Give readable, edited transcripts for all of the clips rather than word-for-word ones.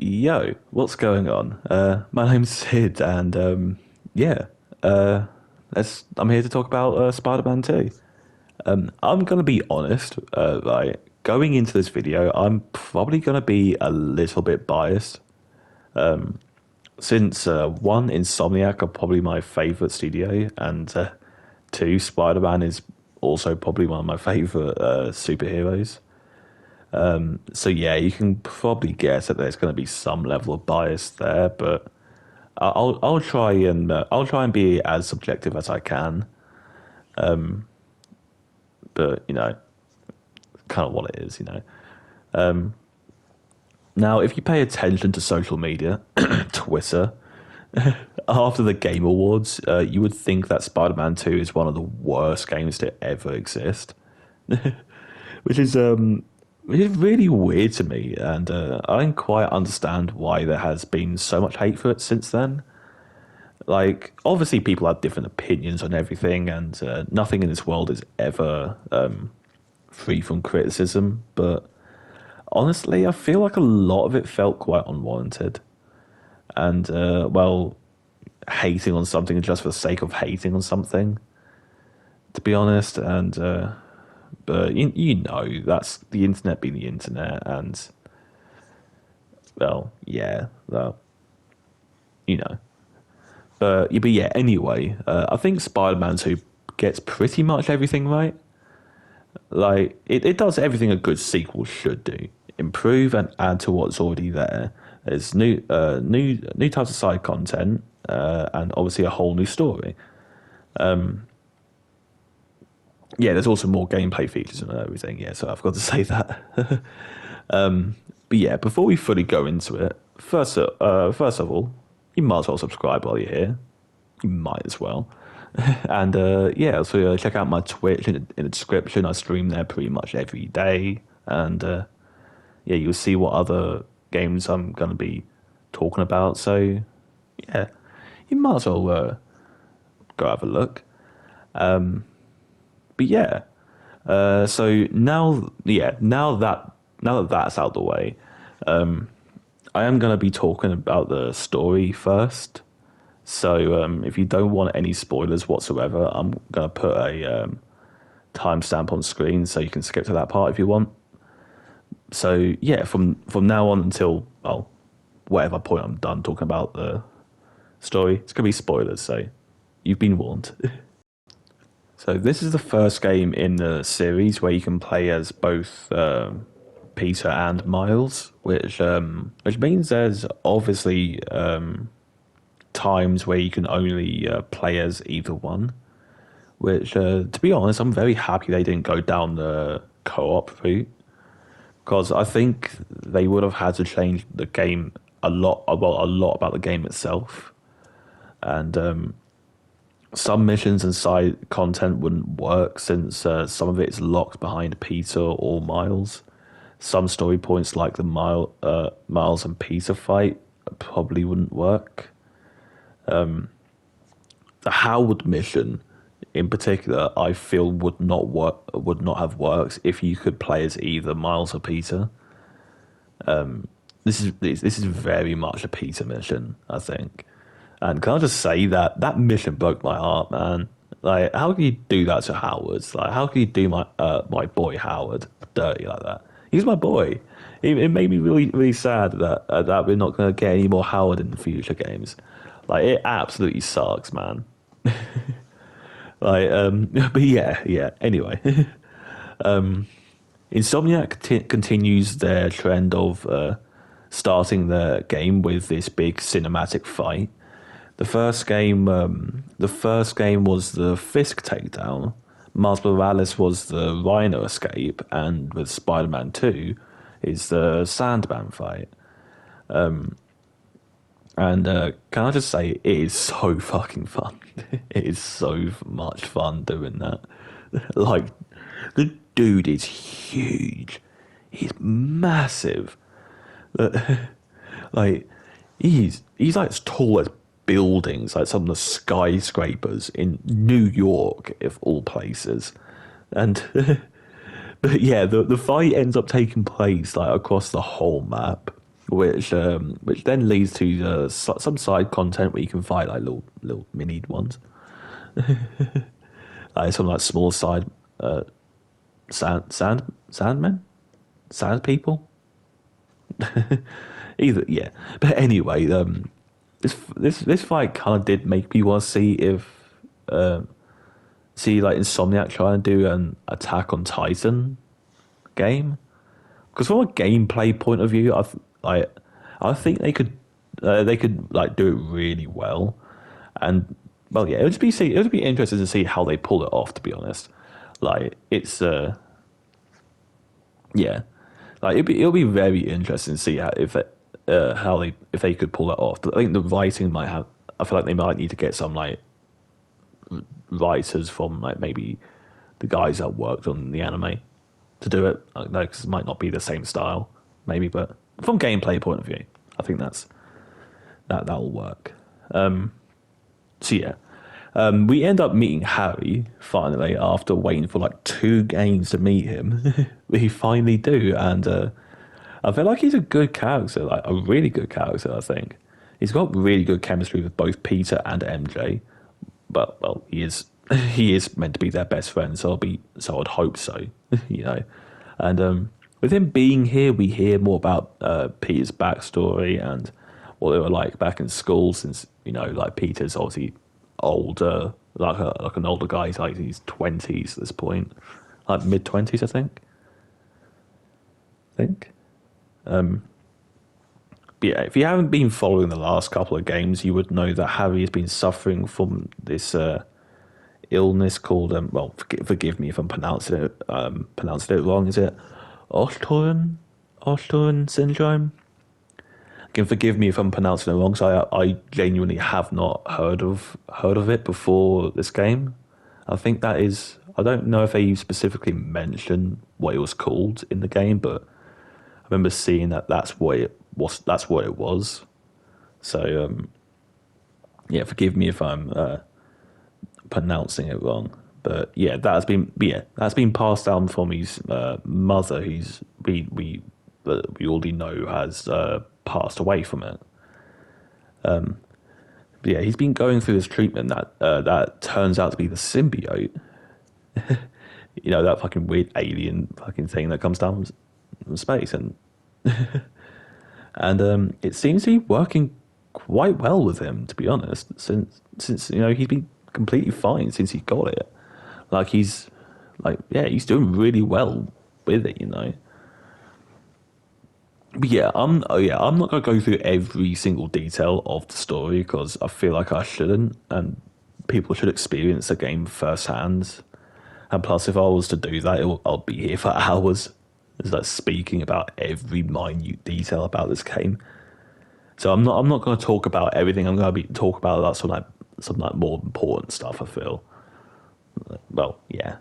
Yo, what's going on? My name's Sid, and yeah, uh, I'm here to talk about Spider-Man 2. I'm gonna be honest, like going into this video, I'm probably gonna be a little bit biased, since one, Insomniac are probably my favorite studio, and two, Spider-Man is also probably one of my favorite superheroes. So yeah, you can probably guess that there's going to be some level of bias there, but I'll try and be as subjective as I can. But kind of what it is. Now, if you pay attention to social media, Twitter, after the Game Awards, you would think that Spider-Man 2 is one of the worst games to ever exist, which is really weird to me, and I don't quite understand why there has been so much hate for it since then. Like, obviously, people have different opinions on everything, and nothing in this world is ever free from criticism. But honestly, I feel like a lot of it felt quite unwarranted, and well, hating on something just for the sake of hating on something. To be honest, and but that's the internet being the internet, and well, yeah, well, you know. But yeah, anyway, I think Spider-Man 2 gets pretty much everything right. Like, it does everything a good sequel should do. Improve and add to what's already there. There's new types of side content, and obviously a whole new story. Yeah, there's also more gameplay features and everything. Yeah, so I've got to say that. But yeah, before we fully go into it, first of all, you might as well subscribe while you're here. You might as well. And yeah, so check out my Twitch in the description. I stream there pretty much every day, and yeah, you'll see what other games I'm gonna be talking about. So yeah, you might as well go have a look. But yeah, so now that that's out the way, I am going to be talking about the story first. So if you don't want any spoilers whatsoever, I'm going to put a timestamp on screen so you can skip to that part if you want. So yeah, from now on until well, whatever point I'm done talking about the story, it's going to be spoilers. So you've been warned. So this is the first game in the series where you can play as both Peter and Miles, which means there's obviously times where you can only play as either one. Which, to be honest, I'm very happy they didn't go down the co-op route, because I think they would have had to change the game a lot, well, a lot about the game itself, and some missions and side content wouldn't work since some of it is locked behind Peter or Miles. Some story points like the Miles and Peter fight probably wouldn't work. The Howard mission, in particular, I feel would not have worked if you could play as either Miles or Peter. This is very much a Peter mission, I think. And can I just say that that mission broke my heart, man? Like, how can you do that to Howard? Like, how can you do my boy Howard dirty like that? He's my boy. It made me really, really sad that that we're not going to get any more Howard in the future games. Like, it absolutely sucks, man. Like, but yeah. Anyway, Insomniac continues their trend of starting the game with this big cinematic fight. The first game was the Fisk takedown. Miles Morales was the Rhino escape, and with Spider-Man 2 is the Sandman fight. And can I just say, it is so fucking fun. It is so much fun doing that. Like, the dude is huge. He's massive. Like, he's like as tall as buildings, like some of the skyscrapers in New York, of all places. And but yeah, the fight ends up taking place like across the whole map, which then leads to some side content where you can fight like little mini ones, like some like small side sandmen, sand people. Either yeah, but anyway, this fight kind of did make me want to see if see like Insomniac try and do an Attack on Titan game, because from a gameplay point of view, I think they could like do it really well, and well, yeah, it would be interesting to see how they pull it off. To be honest, like it's yeah, like it'll be very interesting to see how they if they could pull that off. But I think the writing might have. I feel like they might need to get some like writers from like maybe the guys that worked on the anime to do it. I don't know, because it might not be the same style, maybe, but from gameplay point of view, I think that'll work. So yeah, we end up meeting Harry finally after waiting for like 2 games to meet him. We finally do, and I feel like he's a good character, like a really good character. I think he's got really good chemistry with both Peter and MJ. But well, he is meant to be their best friend, so I'd hope so, you know. And with him being here, we hear more about Peter's backstory and what they were like back in school. Since you know, like Peter's obviously older, like an older guy. He's like in his 20s at this point, like mid 20s, I think. I think. But yeah, if you haven't been following the last couple of games, you would know that Harry has been suffering from this illness called well, forgive me if I'm pronouncing it wrong. Is it Oshtoren syndrome? Again, forgive me if I'm pronouncing it wrong. So I genuinely have not heard of it before this game. I think that is. I don't know if they specifically mention what it was called in the game, but I remember seeing that that's what it was. That's what it was. So yeah, forgive me if I'm pronouncing it wrong. But yeah, that's been passed down from his mother, who's we already know has passed away from it. But yeah, he's been going through this treatment that turns out to be the symbiote. You know, that fucking weird alien fucking thing that comes down from space, and and it seems to be working quite well with him, to be honest. Since you know he's been completely fine since he got it. Like he's he's doing really well with it, you know. But yeah, I'm not gonna go through every single detail of the story because I feel like I shouldn't, and people should experience the game firsthand. And plus, if I was to do that, I'll be here for hours. It's like speaking about every minute detail about this game. So I'm not going to talk about everything. I'm going to be talk about that some like more important stuff. I feel. Well, yeah.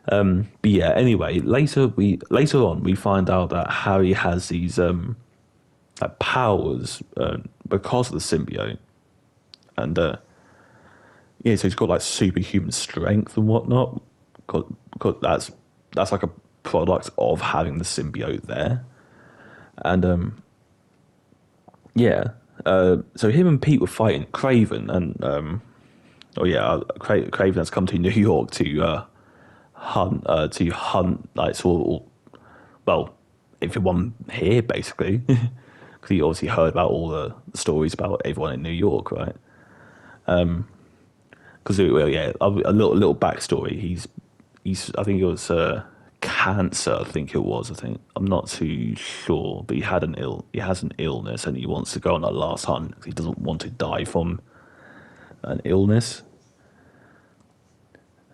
But yeah. Anyway, later on we find out that Harry has these like powers because of the symbiote, and yeah, so he's got like superhuman strength and whatnot. Cause that's like a product of having the symbiote there, and yeah. So him and Pete were fighting Craven, and oh yeah, Craven has come to New York to hunt like sort of, well, everyone here basically, because he obviously heard about all the stories about everyone in New York, right? Because well, yeah, a little backstory. He's I think it was cancer. I think it was. I'm not too sure, but he has an illness, and he wants to go on a last hunt because he doesn't want to die from an illness.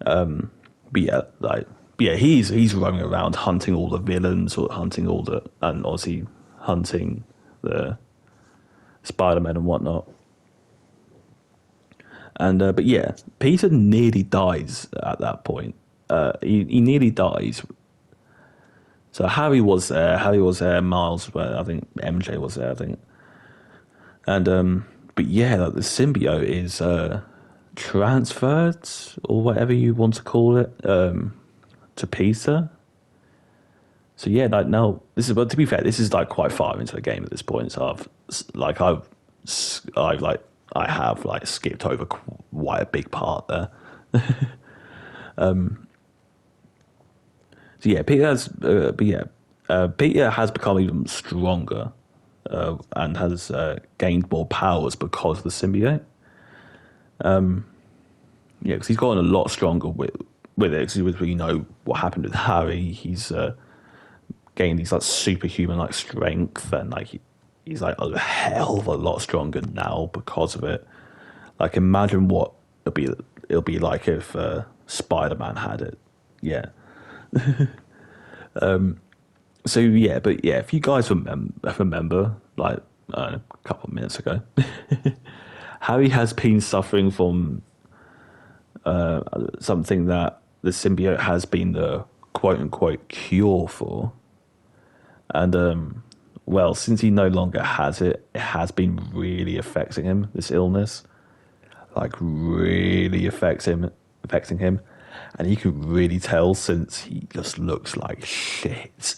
But yeah, he's roaming around hunting all the villains or hunting all the and obviously hunting the Spider-Man and whatnot. And but yeah, Peter nearly dies at that point. He nearly dies. So Harry was there. Miles, where I think MJ was there. I think. And but yeah, like the symbiote is transferred or whatever you want to call it to Peter. So yeah, like now this is, but to be fair, this is like quite far into the game at this point. So I've like I have like skipped over quite a big part there. So yeah, Peter has become even stronger and has gained more powers because of the symbiote. Yeah, because he's gotten a lot stronger with it. Because we know what happened with Harry. He's gained these like superhuman like strength, and like he's like a hell of a lot stronger now because of it. Like imagine what it'll be like if Spider Man had it. Yeah. So yeah, but yeah, if you guys remember, like a couple of minutes ago, Harry has been suffering from something that the symbiote has been the quote unquote cure for. And well, since he no longer has it, it has been really affecting him, this illness. Like really affecting him. And you can really tell since he just looks like shit.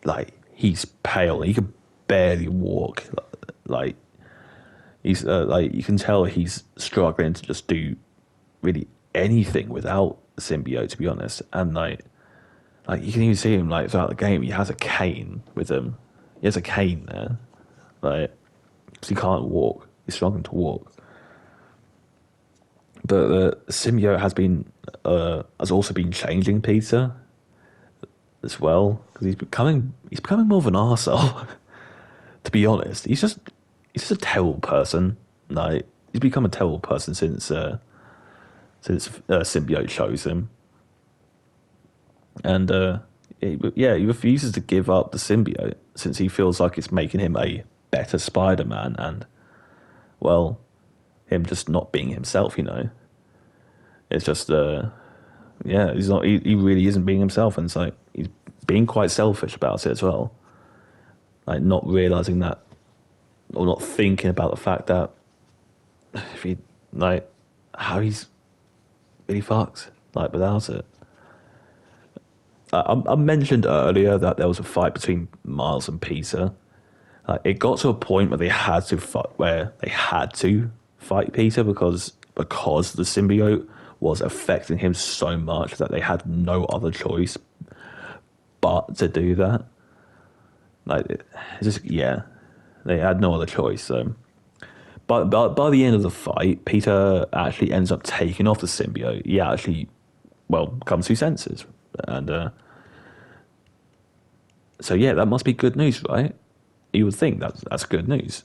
Like he's pale, he can barely walk. Like he's like you can tell he's struggling to just do really anything without the symbiote, to be honest. And like you can even see him like throughout the game. He has a cane with him. He has a cane there, like 'cause he can't walk. He's struggling to walk. But the symbiote has also been changing Peter as well because he's becoming more of an arsehole. To be honest, he's just a terrible person. Like he's become a terrible person since symbiote chose him, and yeah, he refuses to give up the symbiote since he feels like it's making him a better Spider-Man, and well, him just not being himself. It's just yeah, he's not. He really isn't being himself, and it's like he's being quite selfish about it as well. Like not realizing that, or not thinking about the fact that if he like how he's really fucked like without it. I mentioned earlier that there was a fight between Miles and Peter. It got to a point where they had to fight Peter because the symbiote was affecting him so much that they had no other choice but to do that. Like it's just yeah, they had no other choice. So, but by the end of the fight, Peter actually ends up taking off the symbiote. He actually comes to senses, and so yeah, that must be good news, right? You would think that's good news.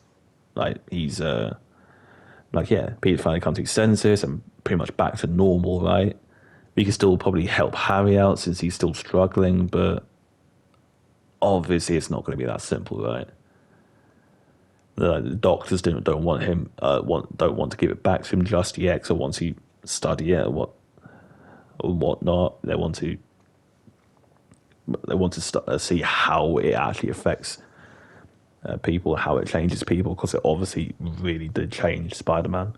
Like he's like yeah, Peter finally comes to his senses and pretty much back to normal, right? He can still probably help Harry out since he's still struggling, but obviously it's not going to be that simple, right? The doctors don't want him don't want to give it back to him just yet, because once he study it or whatnot, they want to see how it actually affects people, how it changes people, because it obviously really did change Spider-Man.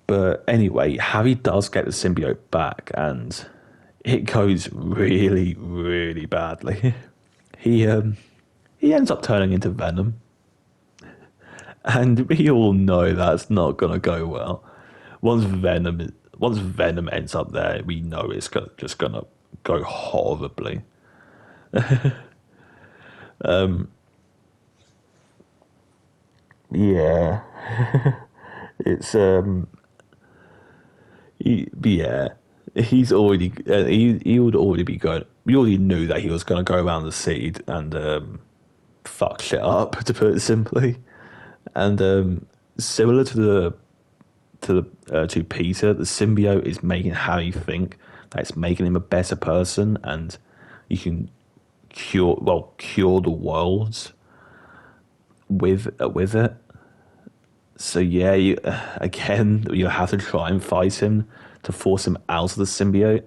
But anyway, Harry does get the symbiote back, and it goes really, really badly. he he ends up turning into Venom, and we all know that's not gonna go well. Once Venom ends up there, we know it's just gonna go horribly. Yeah, it's yeah, he's already he would already be going. We already knew that he was going to go around the seed and fuck shit up, to put it simply. And similar to Peter, the symbiote is making Harry think that it's making him a better person, and you can cure the world with it. So yeah, again you have to try and fight him to force him out of the symbiote,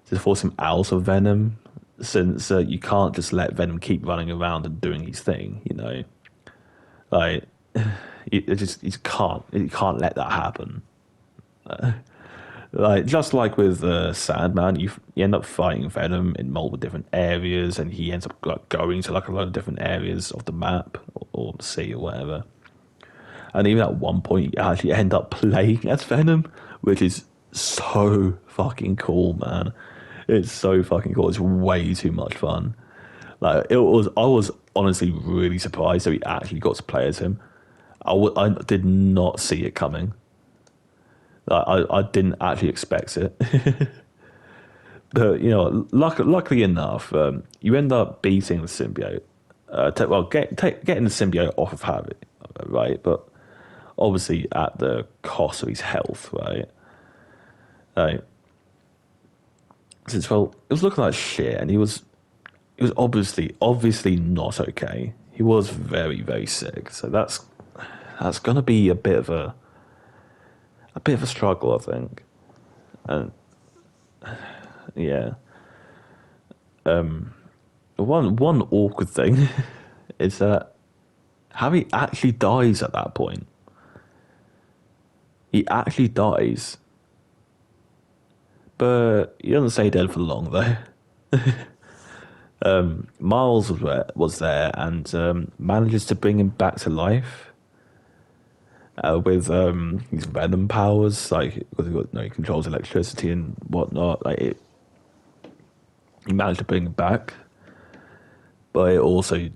to force him out of Venom, since you can't just let Venom keep running around and doing his thing. Like you can't let that happen. Like just like with Sandman, you end up fighting Venom in multiple different areas, and he ends up like going to like a lot of different areas of the map or sea or whatever. And even at one point, you actually end up playing as Venom, which is so fucking cool, man. It's so fucking cool. It's way too much fun. Like it was, I was honestly really surprised that we actually got to play as him. I did not see it coming. Like, I didn't actually expect it. But luckily enough, you end up beating the symbiote. Getting the symbiote off of Harry, right? But obviously at the cost of his health, right? Like, since well, it was looking like shit, and he was obviously not okay. He was very very sick, so that's gonna be a bit of a struggle, I think. And yeah, one awkward thing is that Harry actually dies at that point. He actually dies, but he doesn't stay dead for long though. Miles was there and manages to bring him back to life with his venom powers, like because he controls electricity and whatnot. He managed to bring him back, but it also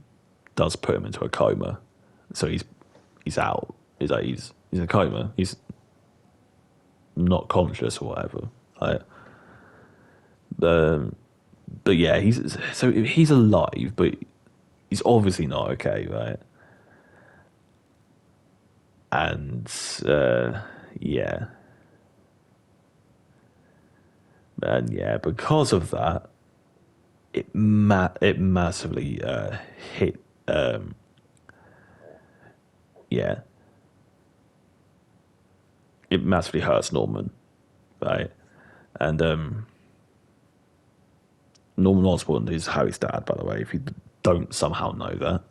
does put him into a coma. So he's out. He's in a coma. He's not conscious or whatever. Like, um, but yeah, he's alive, but he's obviously not okay, right? And yeah, and yeah, because of that, it massively hit. Yeah, it massively hurts Norman, right? And Norman Osborn is Harry's dad, by the way. If you don't somehow know that,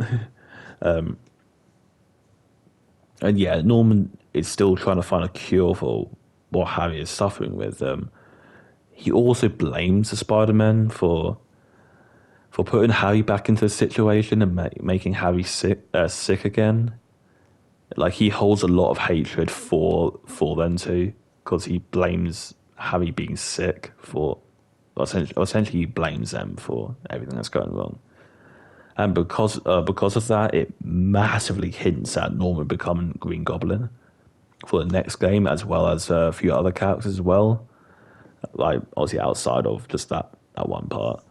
and yeah, Norman is still trying to find a cure for what Harry is suffering with. He also blames the Spider-Man for putting Harry back into the situation and making Harry sick again. Like he holds a lot of hatred for them too, because he blames Harry being sick for essentially he blames them for everything that's going wrong. And because of that, it massively hints at Norman becoming Green Goblin for the next game, as well as a few other characters as well. Like obviously outside of just that one part.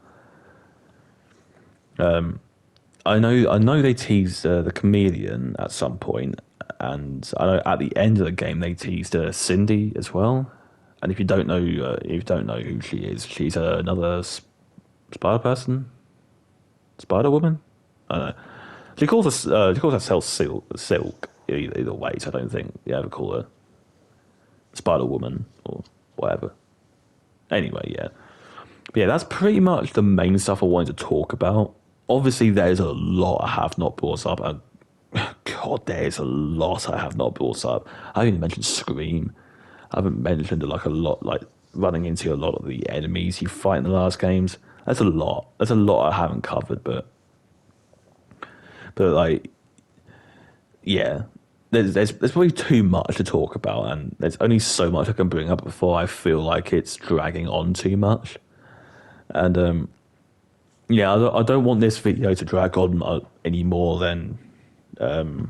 I know they teased the chameleon at some point, and I know at the end of the game they teased Cindy as well. And if you don't know who she is, she's another spider person, Spider Woman. I don't know. She calls herself Silk either way. So I don't think they ever call her Spider Woman or whatever. Anyway, yeah. But yeah, that's pretty much the main stuff I wanted to talk about. Obviously, there's a lot I have not brought up, and God, there's a lot I have not brought up. I haven't even mentioned Scream. I haven't mentioned like a lot, like running into a lot of the enemies you fight in the last games. That's a lot. That's a lot I haven't covered, but like, yeah, there's probably too much to talk about, and there's only so much I can bring up before I feel like it's dragging on too much. And yeah, I don't want this video to drag on any more than it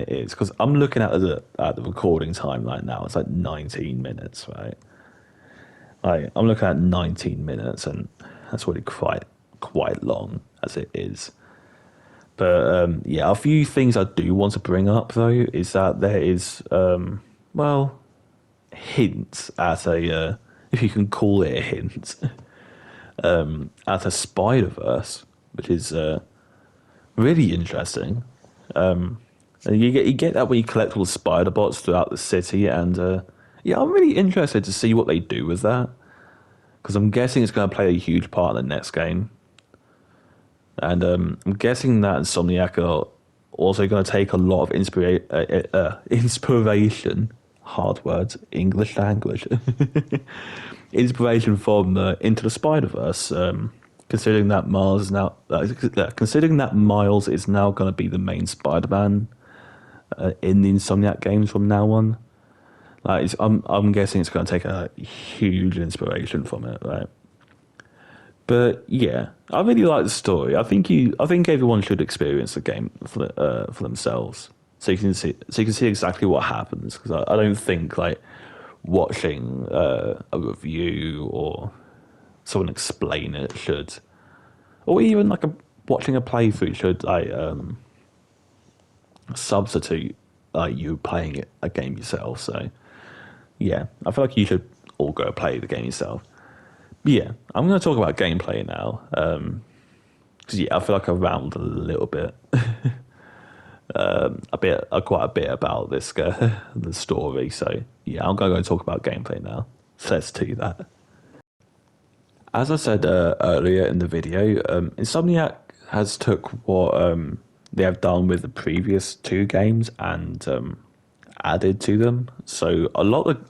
is, because I'm looking at the recording time right now. It's like 19 minutes, right? Like I'm looking at 19 minutes, and that's already quite long as it is. But yeah, a few things I do want to bring up though is that there is well, hints at if you can call it a hint, at a Spider Verse, which is really interesting. And you get that when you collect all the spider bots throughout the city, and yeah, I'm really interested to see what they do with that, because I'm guessing it's going to play a huge part in the next game, and I'm guessing that Insomniac are also going to take a lot of inspiration hard words, English language. Inspiration from Into the Spider Verse. Considering that considering that Miles is now going to be the main Spider-Man in the Insomniac games from now on. I'm guessing it's going to take a huge inspiration from it, right? But yeah, I really like the story. I think everyone should experience the game for themselves, so you can see exactly what happens. Because I don't think like watching a review or someone explain it should, or even like watching a playthrough should like substitute like you playing a game yourself. So yeah, I feel like you should all go play the game yourself. Yeah, I'm going to talk about gameplay now. Because yeah, I feel like I rambled a little bit, quite a bit about this the story. So yeah, I'm going to go talk about gameplay now. So let's do that. As I said earlier in the video, Insomniac has took what they have done with the previous two games and added to them. So a lot of,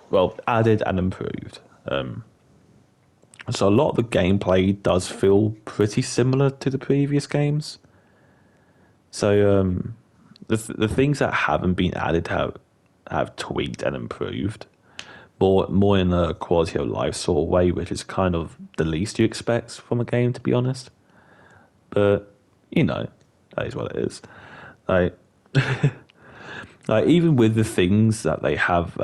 well, added and improved. So a lot of the gameplay does feel pretty similar to the previous games. So the things that haven't been added have tweaked and improved more in a quality of life sort of way, which is kind of the least you expect from a game, to be honest. But you know, that is what it is. Like, like even with the things that they have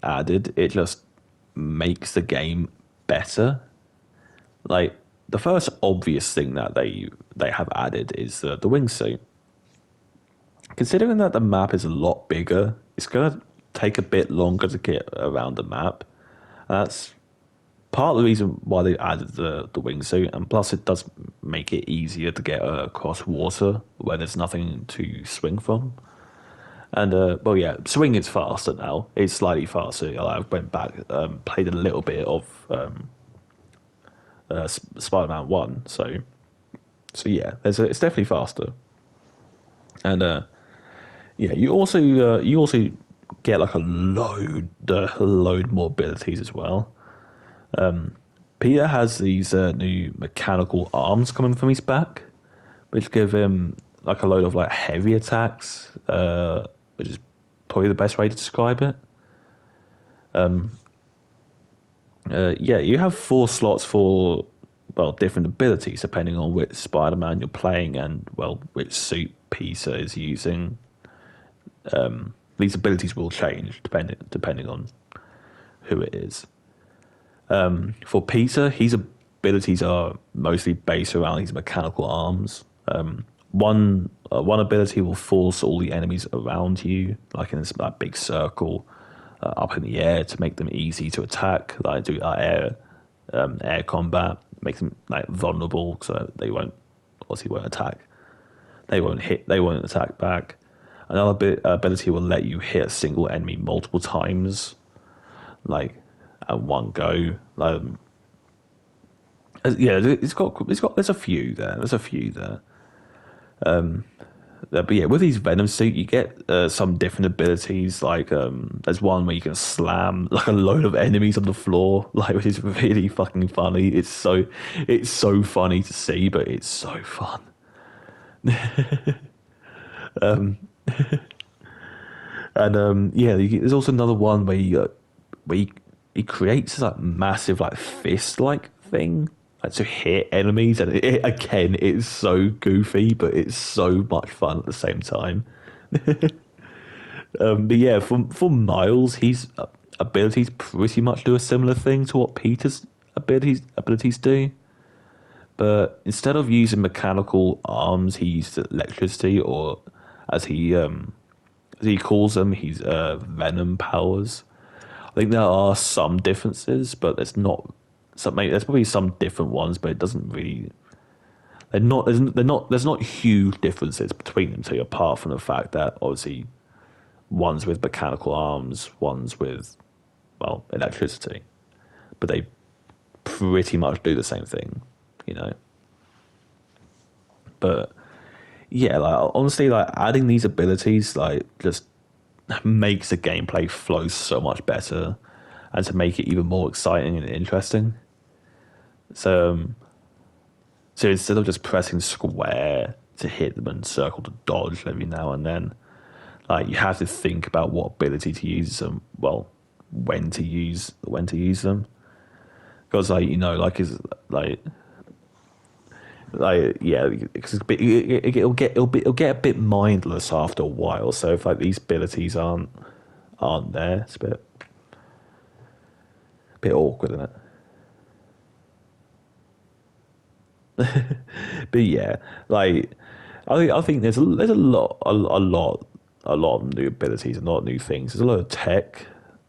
added, it just makes the game better. Like the first obvious thing that they have added is the wingsuit. Considering that the map is a lot bigger, it's gonna take a bit longer to get around the map. That's part of the reason why they added the wingsuit, and plus it does make it easier to get across water where there's nothing to swing from. And well, yeah, swing is faster now. It's slightly faster. I went back, played a little bit of Spider-Man One, so yeah, it's definitely faster. And yeah, you also get like a load more abilities as well. Peter has these new mechanical arms coming from his back, which give him like a load of like heavy attacks, which is probably the best way to describe it. Yeah, you have 4 slots for well different abilities depending on which Spider-Man you're playing and well which suit Peter is using. These abilities will change depending on who it is. For Peter, his abilities are mostly based around his mechanical arms. One ability will force all the enemies around you, like in this like, big circle, up in the air to make them easy to attack. Like do air combat, makes them like vulnerable, so they won't attack. They won't hit. They won't attack back. Another ability will let you hit a single enemy multiple times, like at one go. Yeah, there's a few there. There's a few there. But yeah, with these Venom suit, you get some different abilities. Like there's one where you can slam like a load of enemies on the floor, like which is really fucking funny. It's so funny to see, but it's so fun. And yeah, there's also another one where he creates this like massive like fist like thing like to hit enemies, and again it's so goofy, but it's so much fun at the same time. But yeah, for Miles, his abilities pretty much do a similar thing to what Peter's abilities do. But instead of using mechanical arms, he uses electricity, or as he calls them, he's venom powers. I think there are some differences, but there's probably some different ones, but it doesn't really. There's not huge differences between them two, apart from the fact that obviously one's with mechanical arms, one's with well electricity, but they pretty much do the same thing, you know. But yeah, like honestly, like adding these abilities, like just makes the gameplay flow so much better, and to make it even more exciting and interesting. So, so instead of just pressing square to hit them and circle to dodge every now and then, like you have to think about what ability to use them. Well, when to use them, because like like is like yeah, because it'll get a bit mindless after a while. So if like these abilities aren't there, it's a bit awkward, isn't it? But yeah, like I think there's a lot of new abilities, a lot of new things. There's a lot of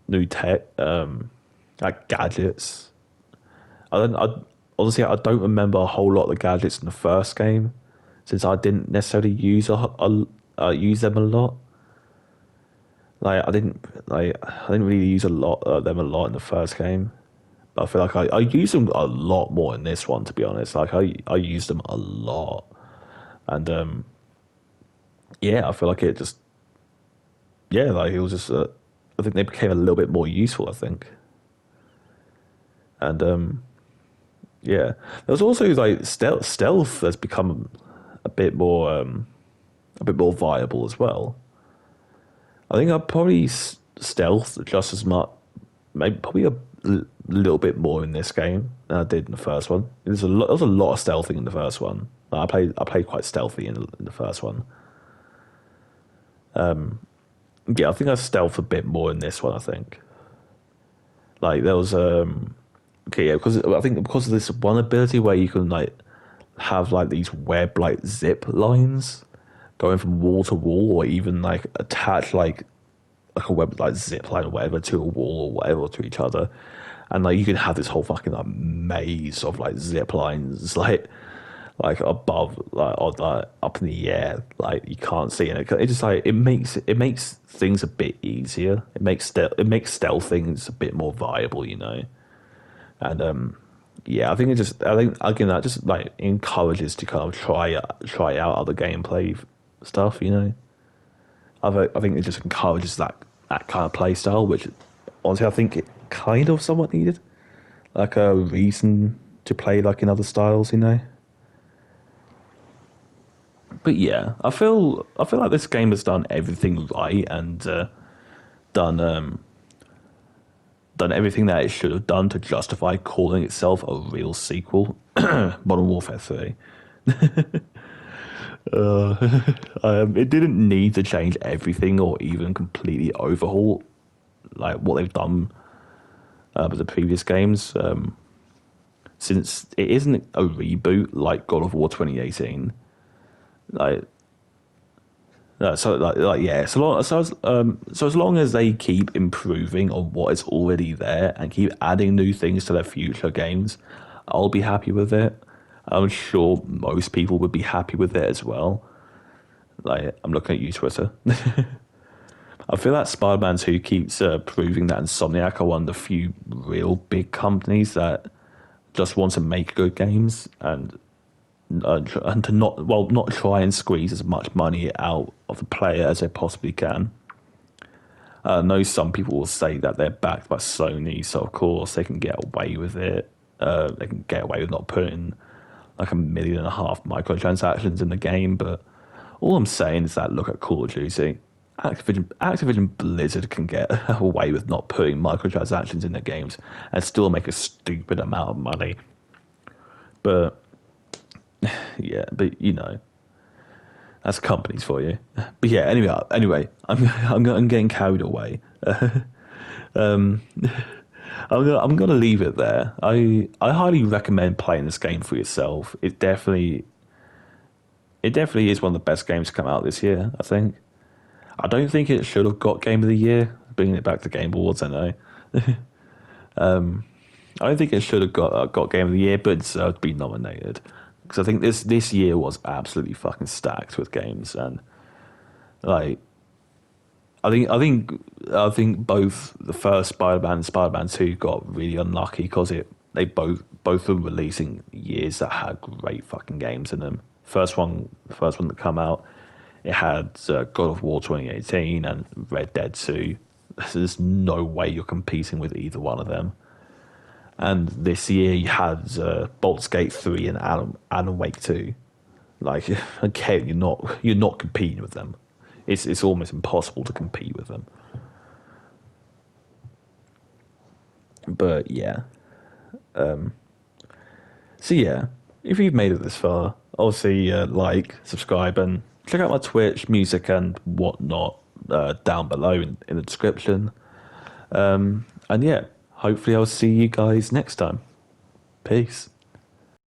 new tech, like gadgets. Honestly, I don't remember a whole lot of the gadgets in the first game, since I didn't necessarily use them a lot. I didn't really use a lot in the first game. But I feel like I use them a lot more in this one, to be honest. Like I use them a lot, and yeah, I feel like it just yeah, like it was just I think they became a little bit more useful. I think, and yeah, there was also like stealth has become a bit more a bit more viable as well. I think I probably stealth just as much, maybe probably little bit more in this game than I did in the first one. There was a lot of stealthing in the first one. I played quite stealthy in the first one. Yeah, I think I stealth a bit more in this one. I think like there was okay, yeah, because I think because of this one ability where you can like have like these web like zip lines going from wall to wall, or even like attach like a web like zip line or whatever to a wall or whatever to each other, and like you can have this whole fucking like maze of like zip lines like above like up in the air, like you can't see it just like it makes things a bit easier. It makes stealth things a bit more viable, and yeah, I think again that just like encourages to kind of try out other gameplay stuff. I think it just encourages that kind of play style, which honestly I think it kind of somewhat needed, like a reason to play like in other styles. But yeah, I feel like this game has done everything right, and done done everything that it should have done to justify calling itself a real sequel. Modern Warfare 3. It didn't need to change everything or even completely overhaul like what they've done with the previous games, since it isn't a reboot like God of War 2018. Like, yeah, so as long as they keep improving on what is already there and keep adding new things to their future games, I'll be happy with it. I'm sure most people would be happy with it as well. Like, I'm looking at you, Twitter. I feel like Spider-Man 2 keeps proving that Insomniac are one of the few real big companies that just want to make good games, and to not try and squeeze as much money out of the player as they possibly can. I know some people will say that they're backed by Sony, so of course they can get away with it. They can get away with not putting like 1.5 million microtransactions in the game, but all I'm saying is that look at Call of Duty. Activision Blizzard can get away with not putting microtransactions in their games and still make a stupid amount of money. But yeah, but that's companies for you. But yeah, anyway, I'm getting carried away. um, I'm gonna leave it there. I highly recommend playing this game for yourself. It definitely is one of the best games to come out this year. I think. I don't think it should have got Game of the Year. Bringing it back to Game Awards, I know. I don't think it should have got Game of the Year, but it deserved to be nominated, because I think this year was absolutely fucking stacked with games, and like I think both the first Spider-Man and Spider-Man 2 got really unlucky because they both were releasing years that had great fucking games in them. The first one that come out, It had God of War 2018 and Red Dead 2. There's no way you're competing with either one of them. And this year you had Baldur's Gate 3 and Alan Wake 2. Like, okay, you're not competing with them. It's almost impossible to compete with them. But yeah. So yeah, if you've made it this far, obviously subscribe, and check out my Twitch, music, and whatnot down below in the description. And yeah, hopefully I'll see you guys next time. Peace.